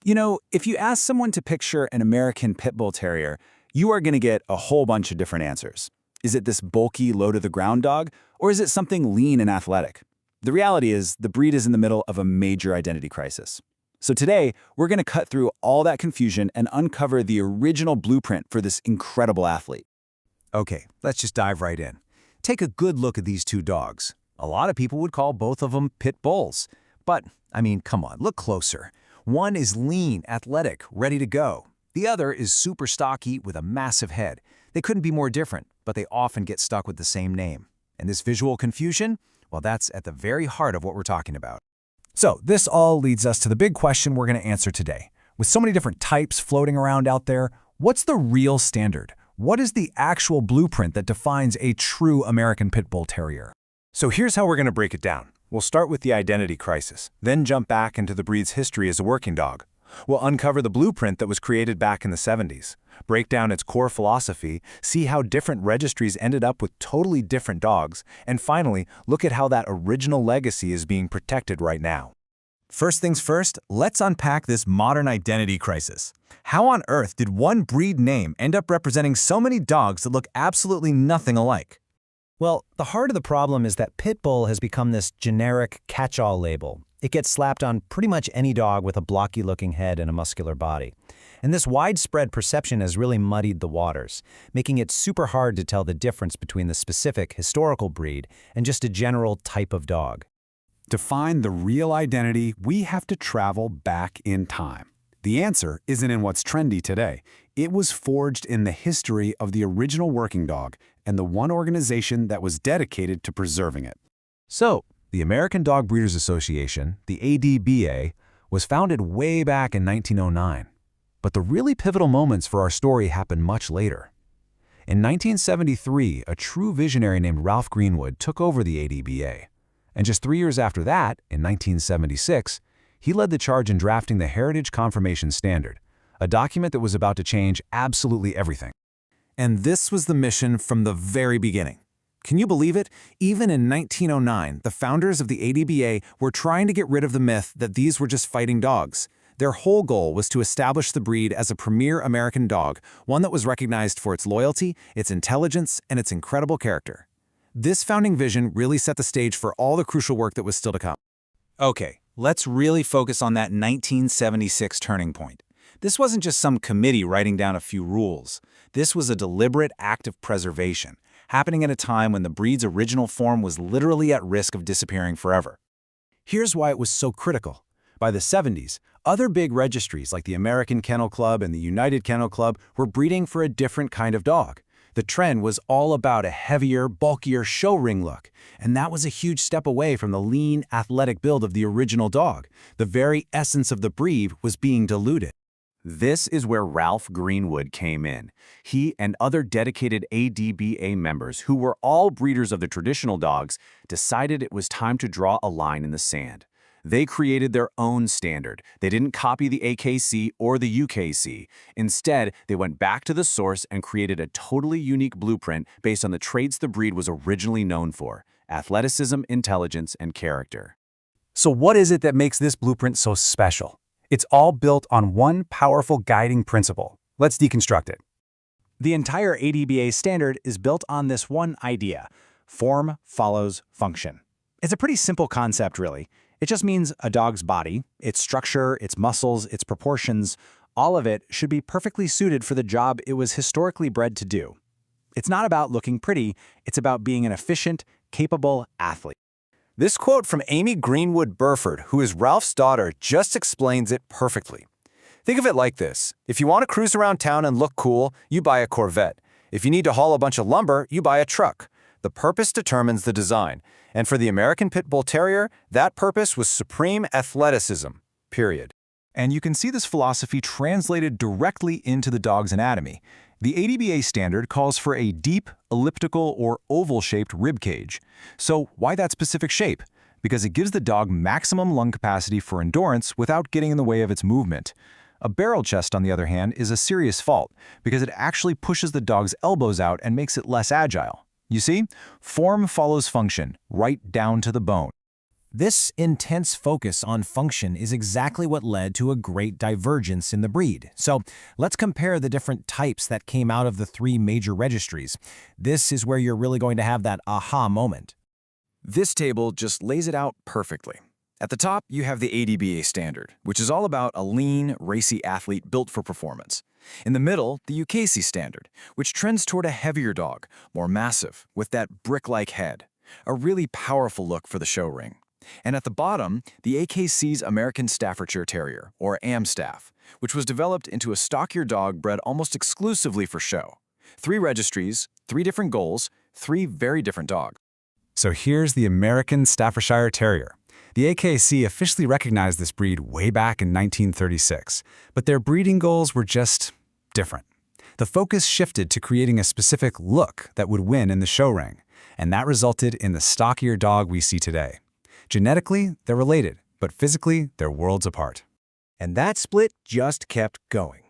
You know, if you ask someone to picture an American Pit Bull Terrier, you are going to get a whole bunch of different answers. Is it this bulky, low-to-the-ground dog, or is it something lean and athletic? The reality is, the breed is in the middle of a major identity crisis. So today, we're going to cut through all that confusion and uncover the original blueprint for this incredible athlete. Okay, let's just dive right in. Take a good look at these two dogs. A lot of people would call both of them pit bulls. But, I mean, come on, look closer. One is lean, athletic, ready to go. The other is super stocky with a massive head. They couldn't be more different, but they often get stuck with the same name. And this visual confusion, well, that's at the very heart of what we're talking about. So this all leads us to the big question we're going to answer today. With so many different types floating around out there, what's the real standard? What is the actual blueprint that defines a true American Pit Bull Terrier? So here's how we're going to break it down. We'll start with the identity crisis, then jump back into the breed's history as a working dog. We'll uncover the blueprint that was created back in the 70s, break down its core philosophy, see how different registries ended up with totally different dogs, and finally, look at how that original legacy is being protected right now. First things first, let's unpack this modern identity crisis. How on earth did one breed name end up representing so many dogs that look absolutely nothing alike? Well, the heart of the problem is that Pit Bull has become this generic catch-all label. It gets slapped on pretty much any dog with a blocky-looking head and a muscular body. And this widespread perception has really muddied the waters, making it super hard to tell the difference between the specific historical breed and just a general type of dog. To find the real identity, we have to travel back in time. The answer isn't in what's trendy today. It was forged in the history of the original working dog and the one organization that was dedicated to preserving it. So, the American Dog Breeders Association, the ADBA, was founded way back in 1909. But the really pivotal moments for our story happened much later. In 1973, a true visionary named Ralph Greenwood took over the ADBA. And just 3 years after that, in 1976, he led the charge in drafting the Heritage Confirmation Standard, a document that was about to change absolutely everything. And this was the mission from the very beginning. Can you believe it? Even in 1909, the founders of the ADBA were trying to get rid of the myth that these were just fighting dogs. Their whole goal was to establish the breed as a premier American dog, one that was recognized for its loyalty, its intelligence, and its incredible character. This founding vision really set the stage for all the crucial work that was still to come. Okay, let's really focus on that 1976 turning point. This wasn't just some committee writing down a few rules. This was a deliberate act of preservation, happening at a time when the breed's original form was literally at risk of disappearing forever. Here's why it was so critical. By the 70s, other big registries like the American Kennel Club and the United Kennel Club were breeding for a different kind of dog. The trend was all about a heavier, bulkier show ring look, and that was a huge step away from the lean, athletic build of the original dog. The very essence of the breed was being diluted. This is where Ralph Greenwood came in. He and other dedicated ADBA members, who were all breeders of the traditional dogs, decided it was time to draw a line in the sand. They created their own standard. They didn't copy the AKC or the UKC. Instead, they went back to the source and created a totally unique blueprint based on the traits the breed was originally known for: athleticism, intelligence, and character. So what is it that makes this blueprint so special? It's all built on one powerful guiding principle. Let's deconstruct it. The entire ADBA standard is built on this one idea: form follows function. It's a pretty simple concept, really. It just means a dog's body, its structure, its muscles, its proportions, all of it should be perfectly suited for the job it was historically bred to do. It's not about looking pretty, it's about being an efficient, capable athlete. This quote from Amy Greenwood Burford, who is Ralph's daughter, just explains it perfectly. Think of it like this. If you want to cruise around town and look cool, you buy a Corvette. If you need to haul a bunch of lumber, you buy a truck. The purpose determines the design. And for the American Pit Bull Terrier, that purpose was supreme athleticism, period. And you can see this philosophy translated directly into the dog's anatomy. The ADBA standard calls for a deep, elliptical, or oval-shaped rib cage. So why that specific shape? Because it gives the dog maximum lung capacity for endurance without getting in the way of its movement. A barrel chest, on the other hand, is a serious fault because it actually pushes the dog's elbows out and makes it less agile. You see, form follows function, right down to the bone. This intense focus on function is exactly what led to a great divergence in the breed. So let's compare the different types that came out of the 3 major registries. This is where you're really going to have that aha moment. This table just lays it out perfectly. At the top, you have the ADBA standard, which is all about a lean, racy athlete built for performance. In the middle, the UKC standard, which trends toward a heavier dog, more massive, with that brick-like head. A really powerful look for the show ring. And at the bottom, the AKC's American Staffordshire Terrier, or AmStaff, which was developed into a stockier dog bred almost exclusively for show. 3 registries, 3 different goals, 3 very different dogs. So here's the American Staffordshire Terrier. The AKC officially recognized this breed way back in 1936, but their breeding goals were just different. The focus shifted to creating a specific look that would win in the show ring, and that resulted in the stockier dog we see today. Genetically, they're related, but physically, they're worlds apart. And that split just kept going.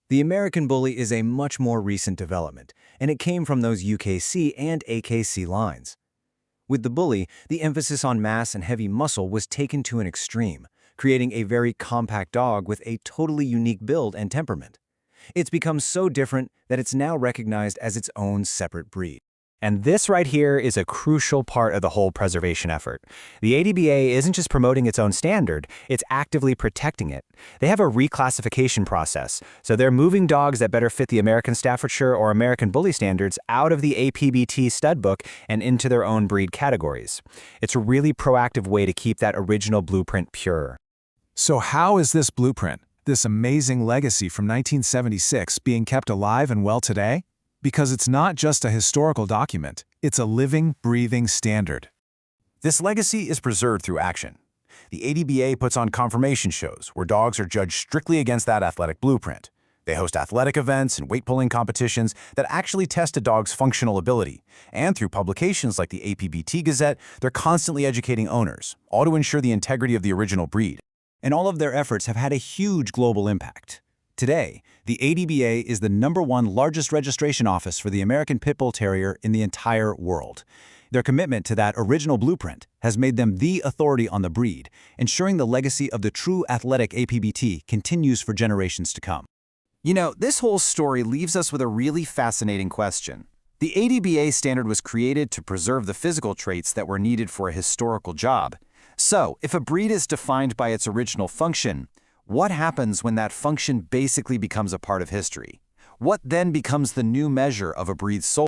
The American Bully is a much more recent development, and it came from those UKC and AKC lines. With the Bully, the emphasis on mass and heavy muscle was taken to an extreme, creating a very compact dog with a totally unique build and temperament. It's become so different that it's now recognized as its own separate breed. And this right here is a crucial part of the whole preservation effort. The ADBA isn't just promoting its own standard, it's actively protecting it. They have a reclassification process, so they're moving dogs that better fit the American Staffordshire or American Bully standards out of the APBT stud book and into their own breed categories. It's a really proactive way to keep that original blueprint pure. So how is this blueprint, this amazing legacy from 1976, being kept alive and well today? Because it's not just a historical document, it's a living, breathing standard. This legacy is preserved through action. The ADBA puts on confirmation shows where dogs are judged strictly against that athletic blueprint. They host athletic events and weight-pulling competitions that actually test a dog's functional ability. And through publications like the APBT Gazette, they're constantly educating owners, all to ensure the integrity of the original breed. And all of their efforts have had a huge global impact. Today, the ADBA is the #1 largest registration office for the American Pit Bull Terrier in the entire world. Their commitment to that original blueprint has made them the authority on the breed, ensuring the legacy of the true athletic APBT continues for generations to come. You know, this whole story leaves us with a really fascinating question. The ADBA standard was created to preserve the physical traits that were needed for a historical job. So, if a breed is defined by its original function, what happens when that function basically becomes a part of history? What then becomes the new measure of a breed's soul?